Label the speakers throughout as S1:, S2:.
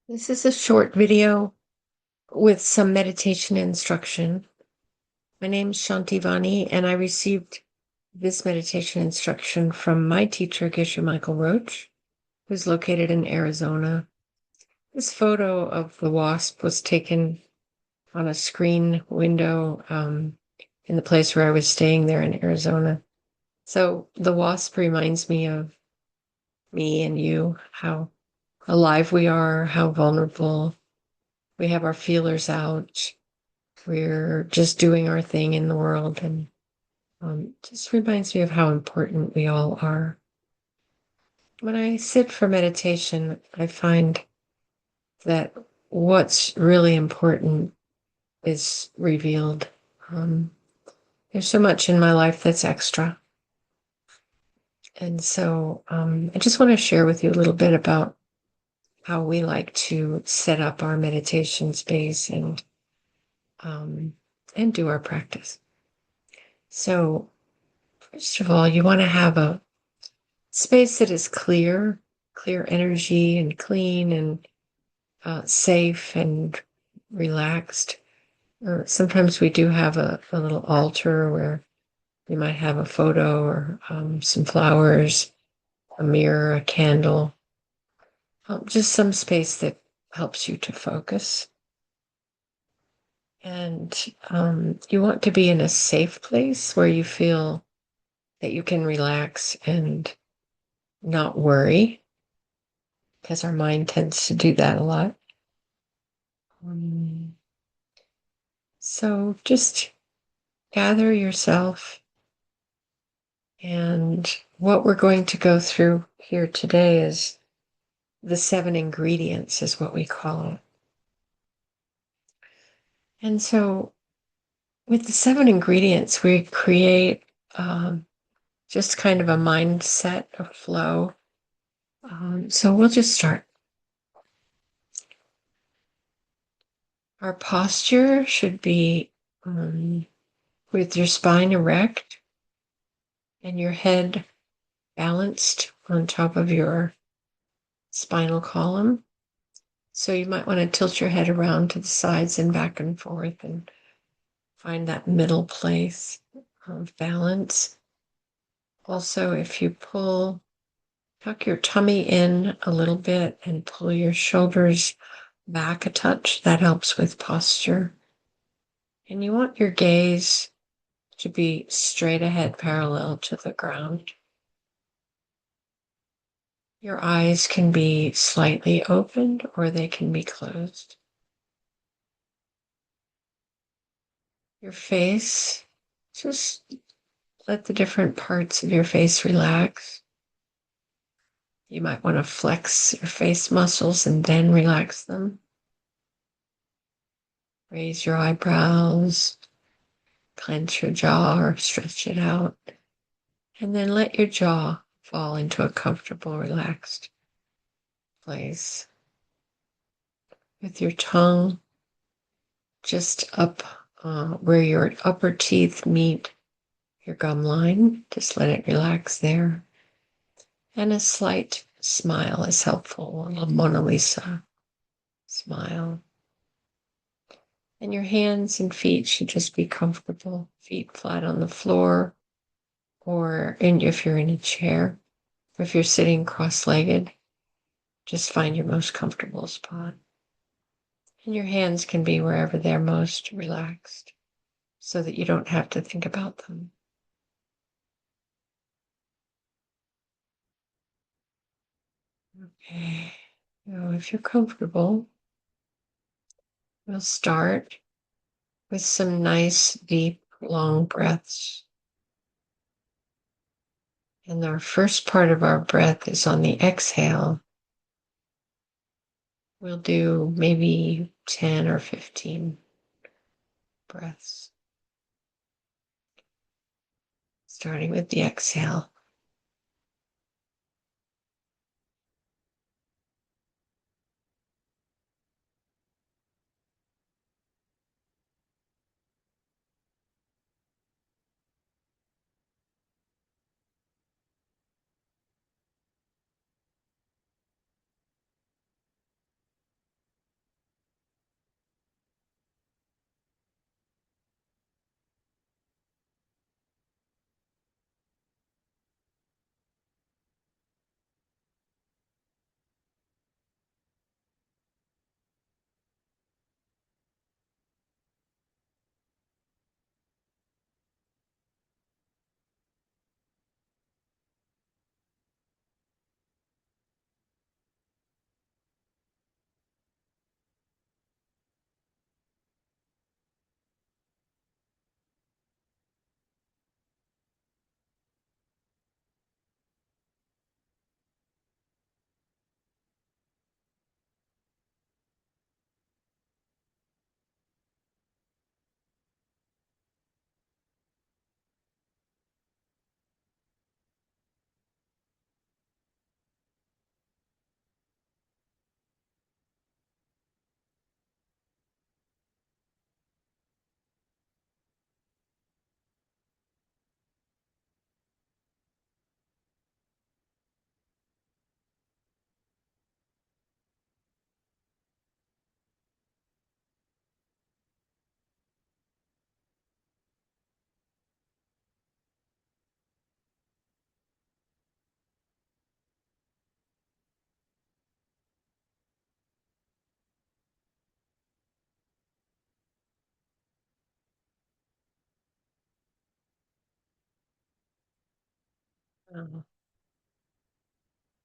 S1: This is a short video with some meditation instruction. My name is Shanti Vani, and I received this meditation instruction from my teacher, Geshe Michael Roach, who's located in Arizona. This photo of the wasp was taken on a screen window in the place where I was staying there in Arizona. So the wasp reminds me of me and you, how alive we are, how vulnerable. We have our feelers out. We're just doing our thing in the world, and just reminds me of how important we all are. When I sit for meditation, I find that what's really important is revealed. Um, there's so much in my life that's extra. And so I just want to share with you a little bit about how we like to set up our meditation space um, and do our practice. So, first of all, you want to have a space that is clear energy and clean and safe and relaxed. Or sometimes we do have a little altar where we might have a photo or some flowers, a mirror, a candle, just some space that helps you to focus. And you want to be in a safe place where you feel that you can relax and not worry, because our mind tends to do that a lot. Um, so just gather yourself. And what we're going to go through here today is the 7 ingredients, is what we call it. And so with the 7 ingredients, we create just kind of a mindset, a flow. So we'll just start. Our posture should be with your spine erect and your head balanced on top of your spinal column. So you might want to tilt your head around to the sides and back and forth and find that middle place of balance. Also, if you tuck your tummy in a little bit and pull your shoulders back a touch, that helps with posture. And you want your gaze to be straight ahead, parallel to the ground. Your eyes can be slightly opened or they can be closed. Your face, just let the different parts of your face relax. You might want to flex your face muscles and then relax them. Raise your eyebrows, clench your jaw or stretch it out, and then let your jaw fall into a comfortable, relaxed place. With your tongue just up where your upper teeth meet your gum line, just let it relax there. And a slight smile is helpful, a Mona Lisa smile. And your hands and feet should just be comfortable, feet flat on the floor, if you're in a chair, or if you're sitting cross-legged, just find your most comfortable spot. And your hands can be wherever they're most relaxed so that you don't have to think about them. Okay, so if you're comfortable, we'll start with some nice, deep, long breaths. And our first part of our breath is on the exhale. We'll do maybe 10 or 15 breaths. Starting with the exhale.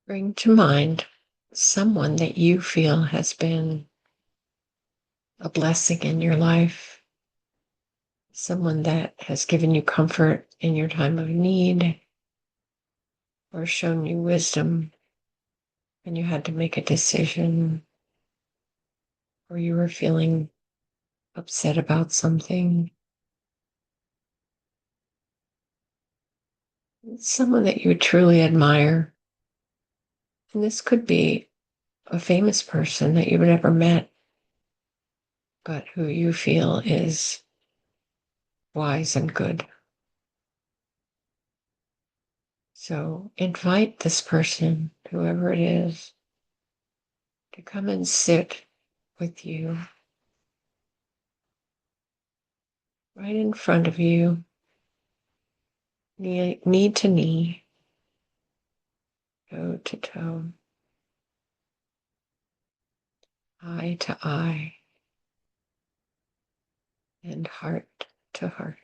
S1: Bring to mind someone that you feel has been a blessing in your life, someone that has given you comfort in your time of need or shown you wisdom when you had to make a decision or you were feeling upset about something. Someone that you truly admire. And this could be a famous person that you've never met, but who you feel is wise and good. So invite this person, whoever it is, to come and sit with you right in front of you, knee to knee, toe to toe, eye to eye, and heart to heart.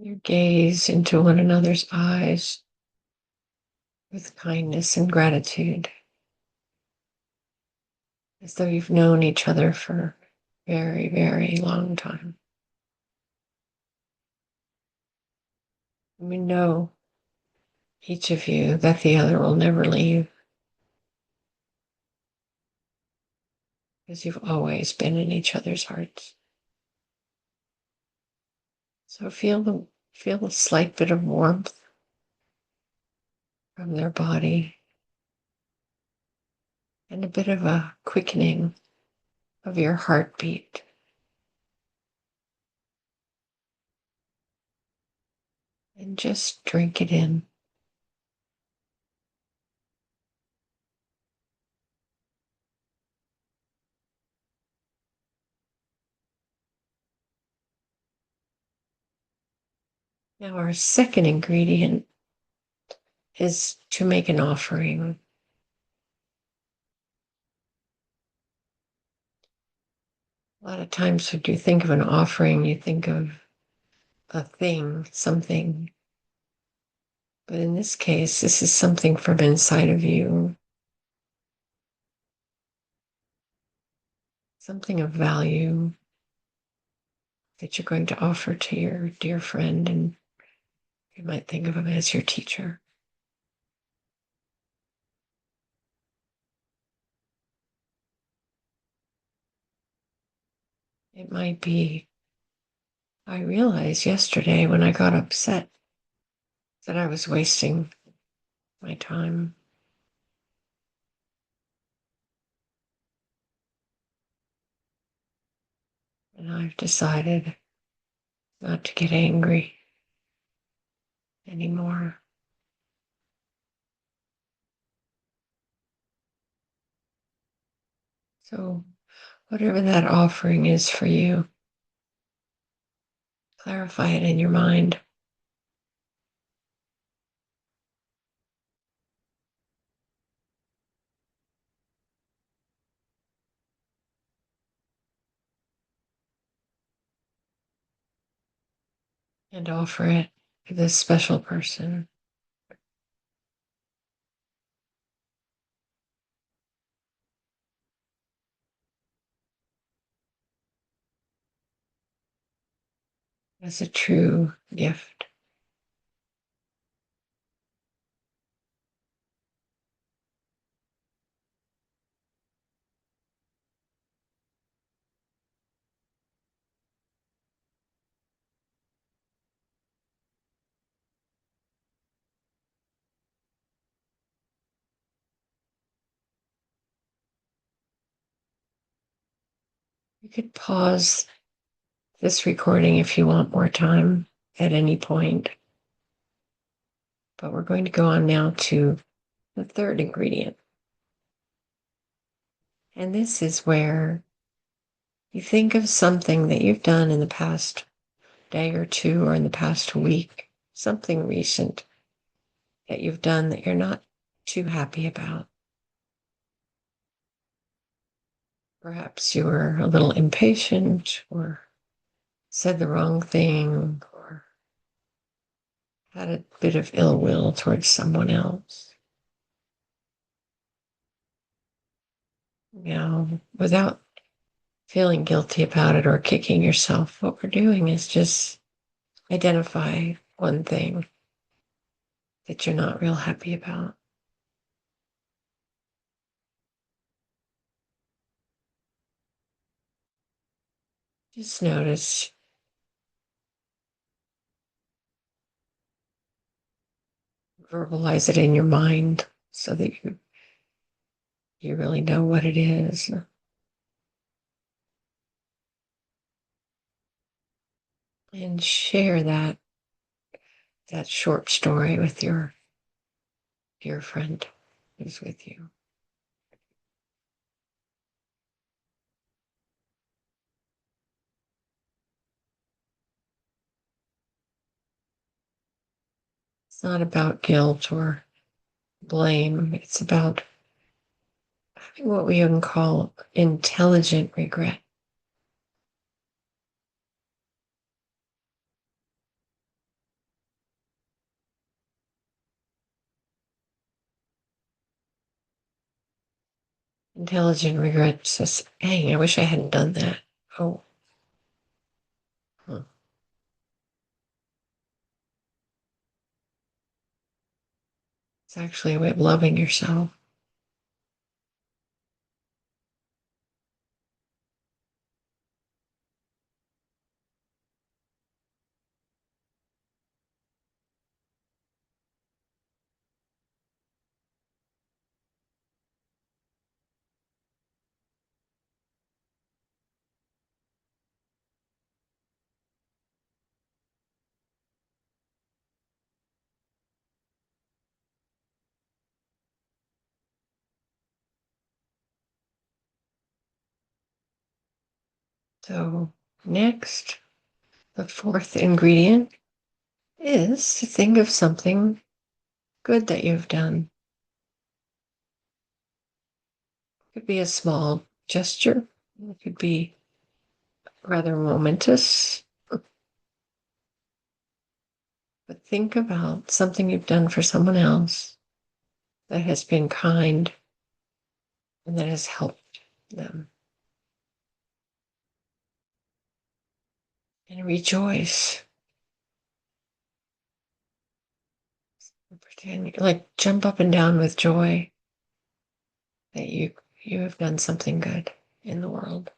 S1: You gaze into one another's eyes with kindness and gratitude, as though you've known each other for a very, very long time. We know, each of you, that the other will never leave, because you've always been in each other's hearts. So feel a slight bit of warmth from their body and a bit of a quickening of your heartbeat. And just drink it in. Now, our second ingredient is to make an offering. A lot of times when you think of an offering, you think of a thing, something. But in this case, this is something from inside of you, something of value that you're going to offer to your dear friend, and you might think of him as your teacher. It might be, I realized yesterday when I got upset that I was wasting my time. And I've decided not to get angry anymore. So, whatever that offering is for you, clarify it in your mind. And offer it to this special person. As a true gift. You could pause this recording if you want more time at any point. But we're going to go on now to the third ingredient. And this is where You think of something that you've done in the past day or two or in the past week, something recent that you've done that you're not too happy about. Perhaps you were a little impatient or said the wrong thing or had a bit of ill will towards someone else. Without feeling guilty about it or kicking yourself, what we're doing is just identify one thing that you're not real happy about. Just notice. Verbalize it in your mind so that you really know what it is. And share that short story with your dear friend who's with you. It's not about guilt or blame. It's about having what we can call intelligent regret. Intelligent regret says, hey, I wish I hadn't done that. Oh, huh. It's actually a way of loving yourself. So next, the fourth ingredient is to think of something good that you've done. It could be a small gesture. It could be rather momentous. But think about something you've done for someone else that has been kind and that has helped them. And rejoice. Pretend like jump up and down with joy that you have done something good in the world.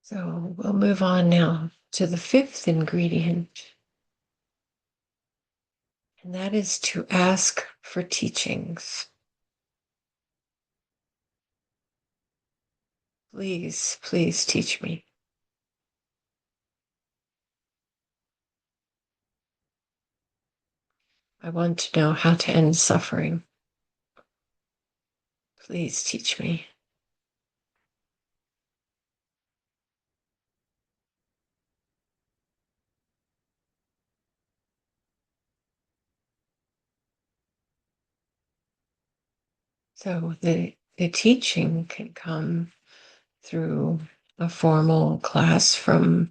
S1: So we'll move on now to the fifth ingredient, and that is to ask for teachings. Please, please teach me. I want to know how to end suffering. Please teach me. So the teaching can come through a formal class from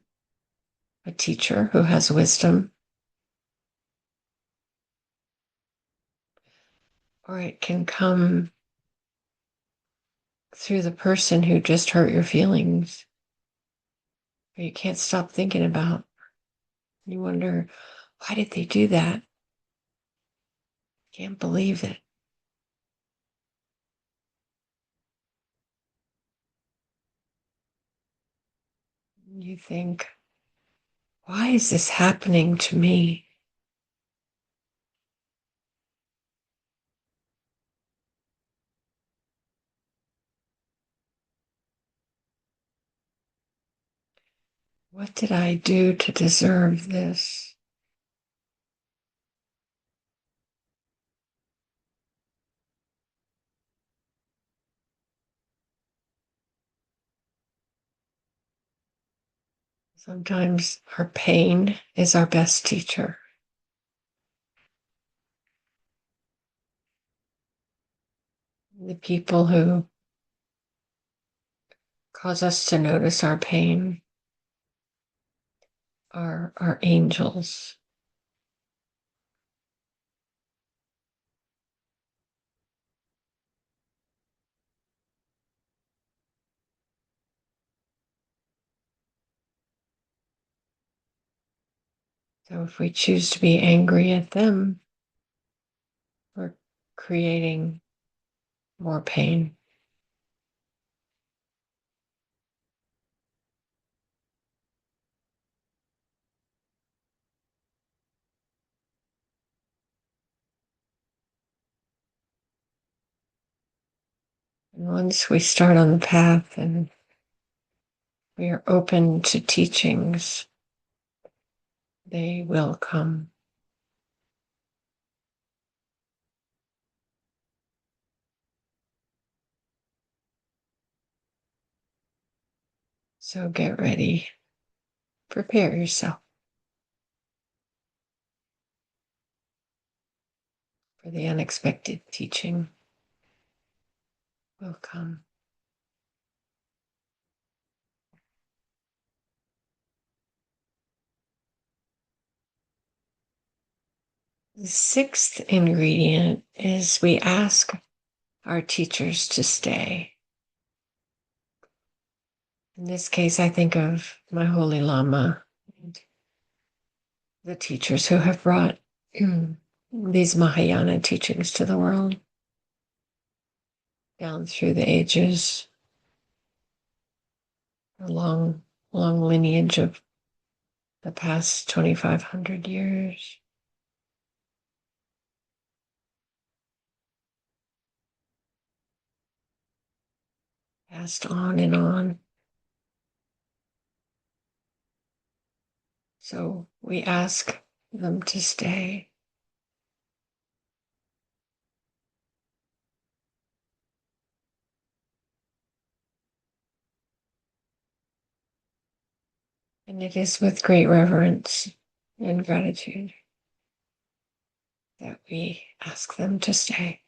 S1: a teacher who has wisdom, or it can come through the person who just hurt your feelings, or you can't stop thinking about. You wonder, why did they do that? Can't believe it. You think, why is this happening to me? What did I do to deserve this? Sometimes our pain is our best teacher. The people who cause us to notice our pain are our angels. So if we choose to be angry at them, we're creating more pain. And once we start on the path and we are open to teachings, they will come. So get ready. Prepare yourself for the unexpected teaching will come. The sixth ingredient is we ask our teachers to stay. In this case, I think of my Holy Lama and the teachers who have brought these Mahayana teachings to the world down through the ages, a long, long lineage of the past 2,500 years. Passed on and on. So we ask them to stay. And it is with great reverence and gratitude that we ask them to stay.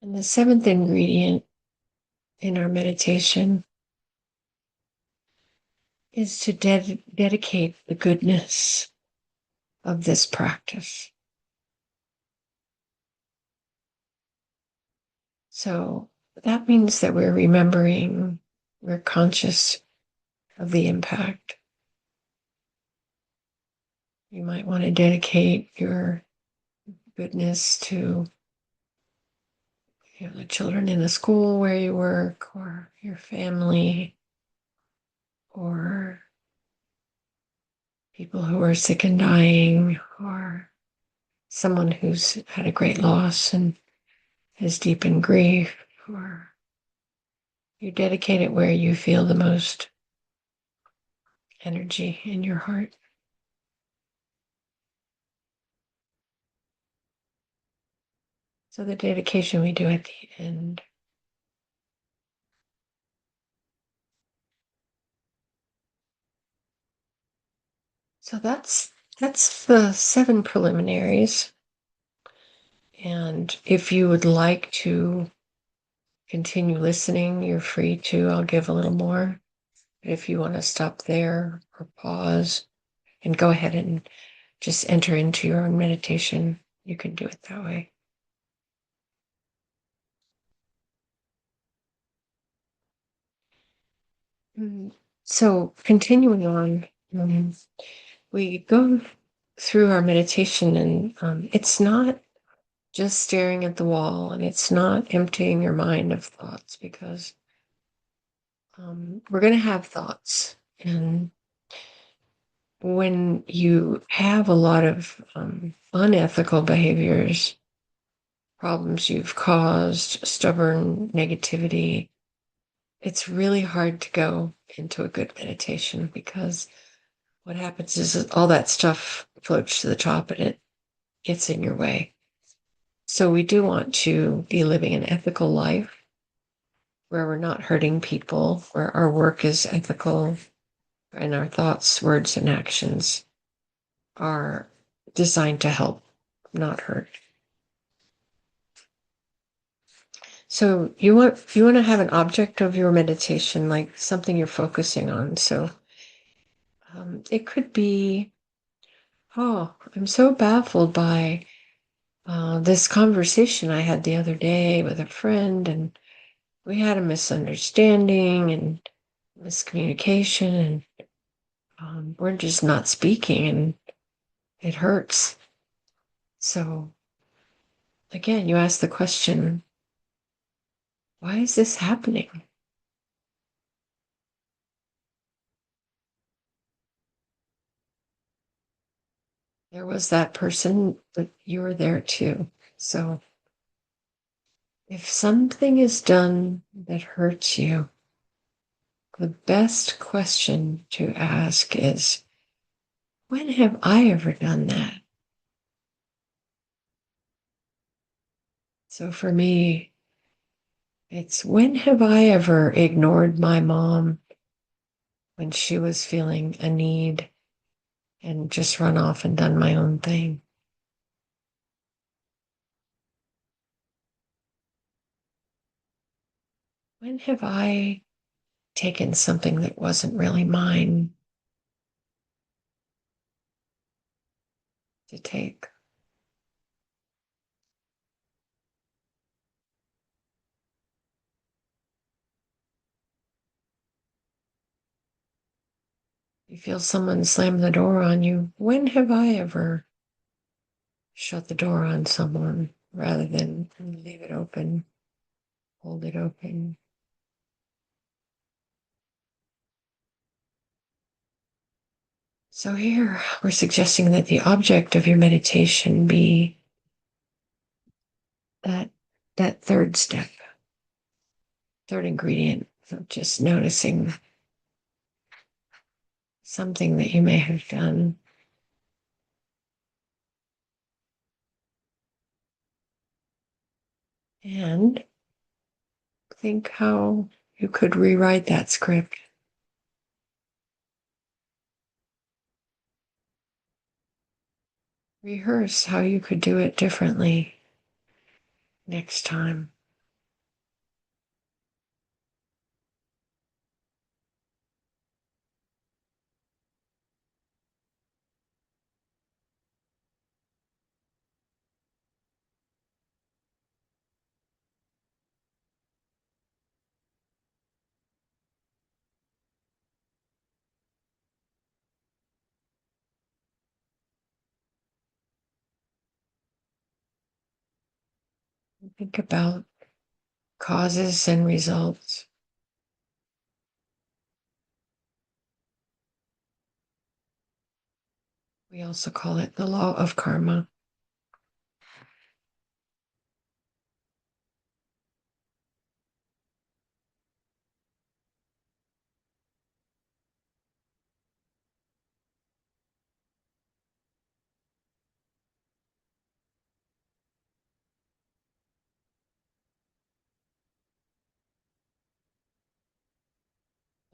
S1: And the seventh ingredient in our meditation is to dedicate the goodness of this practice. So that means that we're remembering, we're conscious of the impact. You might want to dedicate your goodness to the children in the school where you work, or your family, or people who are sick and dying, or someone who's had a great loss and is deep in grief, or you dedicate it where you feel the most energy in your heart. So the dedication we do at the end. So that's the 7 preliminaries. And if you would like to continue listening, you're free to. I'll give a little more. But if you want to stop there or pause and go ahead and just enter into your own meditation, you can do it that way. So continuing on, we go through our meditation, and it's not just staring at the wall, and it's not emptying your mind of thoughts, because we're going to have thoughts. And when you have a lot of unethical behaviors, problems you've caused, stubborn negativity, it's really hard to go into a good meditation, because what happens is that all that stuff floats to the top and it gets in your way. So we do want to be living an ethical life where we're not hurting people, where our work is ethical, and our thoughts, words, and actions are designed to help, not hurt. So you want to have an object of your meditation, like something you're focusing on. So it could be, oh, I'm so baffled by this conversation I had the other day with a friend, and we had a misunderstanding and miscommunication, and we're just not speaking, and it hurts. So again, you ask the question, why is this happening? There was that person, but you were there too. So if something is done that hurts you, the best question to ask is, when have I ever done that? So for me, it's, when have I ever ignored my mom when she was feeling a need and just run off and done my own thing? When have I taken something that wasn't really mine to take? You feel someone slam the door on you. When have I ever shut the door on someone rather than leave it open, hold it open? So here we're suggesting that the object of your meditation be that third step, third ingredient of just noticing something that you may have done. And think how you could rewrite that script. Rehearse how you could do it differently next time. Think about causes and results. We also call it the law of karma.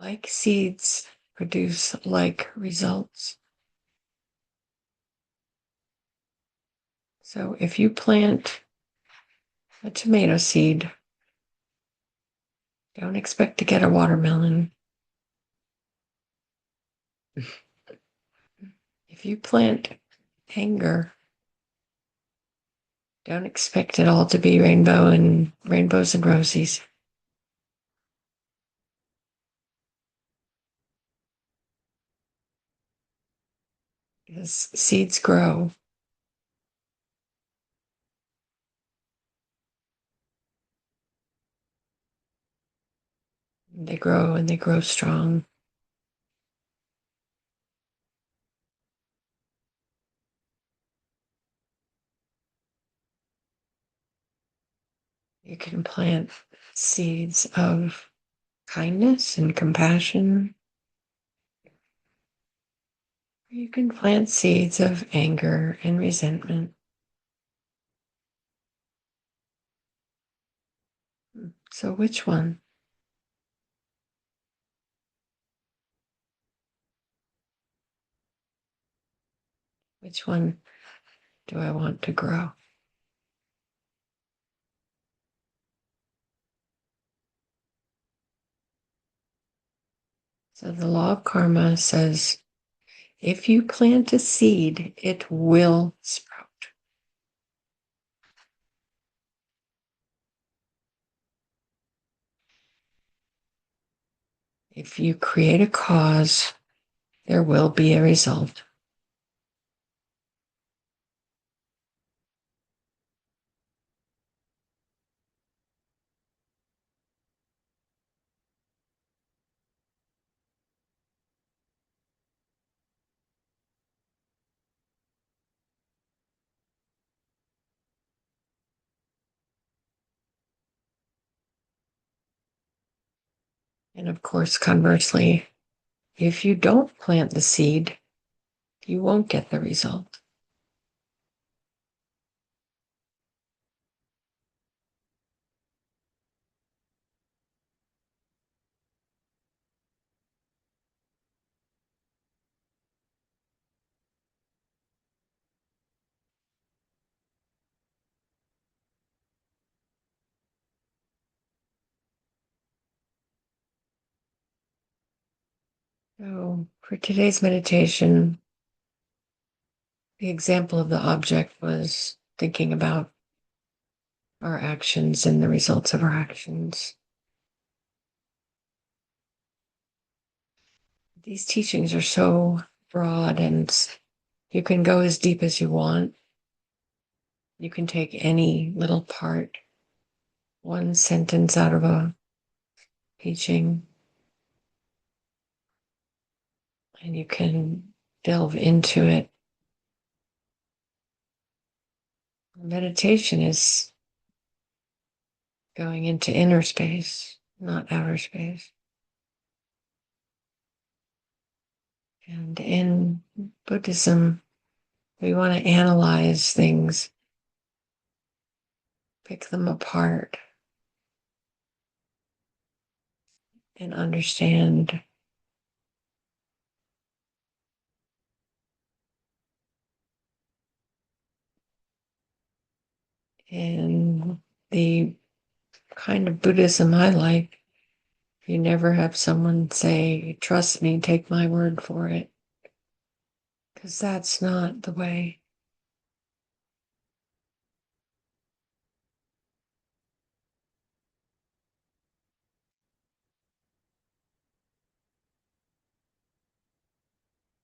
S1: Like seeds produce like results. So if you plant a tomato seed, don't expect to get a watermelon. If you plant anger, don't expect it all to be rainbows and roses. Because seeds grow. They grow and they grow strong. You can plant seeds of kindness and compassion. You can plant seeds of anger and resentment. So which one? Which one do I want to grow? So the law of karma says, if you plant a seed, it will sprout. If you create a cause, there will be a result. And of course, conversely, if you don't plant the seed, you won't get the result. So for today's meditation, the example of the object was thinking about our actions and the results of our actions. These teachings are so broad and you can go as deep as you want. You can take any little part, one sentence out of a teaching, and you can delve into it. Meditation is going into inner space, not outer space. And in Buddhism, we want to analyze things, pick them apart, and understand in the kind of Buddhism I like. You never have someone say, trust me, take my word for it. Because that's not the way.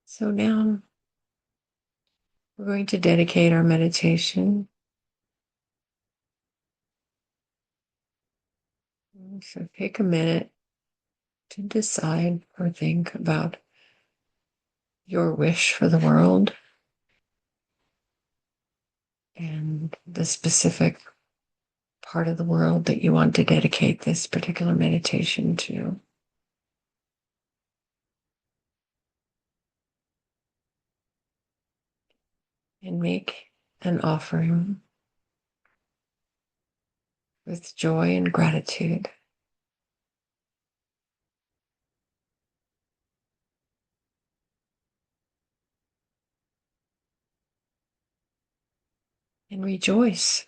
S1: So now we're going to dedicate our meditation. So take a minute to decide or think about your wish for the world and the specific part of the world that you want to dedicate this particular meditation to. And make an offering with joy and gratitude. and rejoice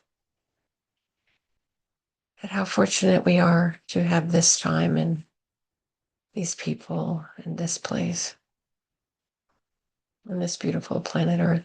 S1: at how fortunate we are to have this time and these people and this place on this beautiful planet Earth.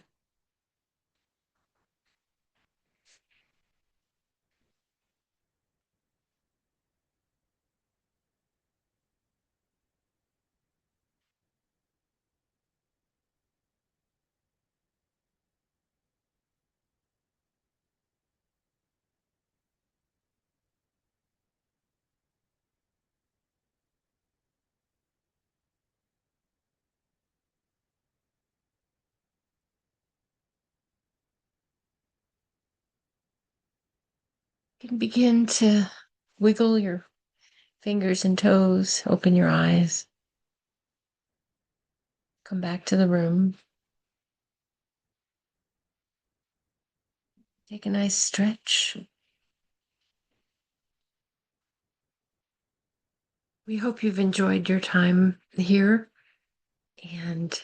S1: You can begin to wiggle your fingers and toes, open your eyes, come back to the room, take a nice stretch. We hope you've enjoyed your time here and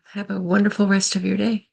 S1: have a wonderful rest of your day.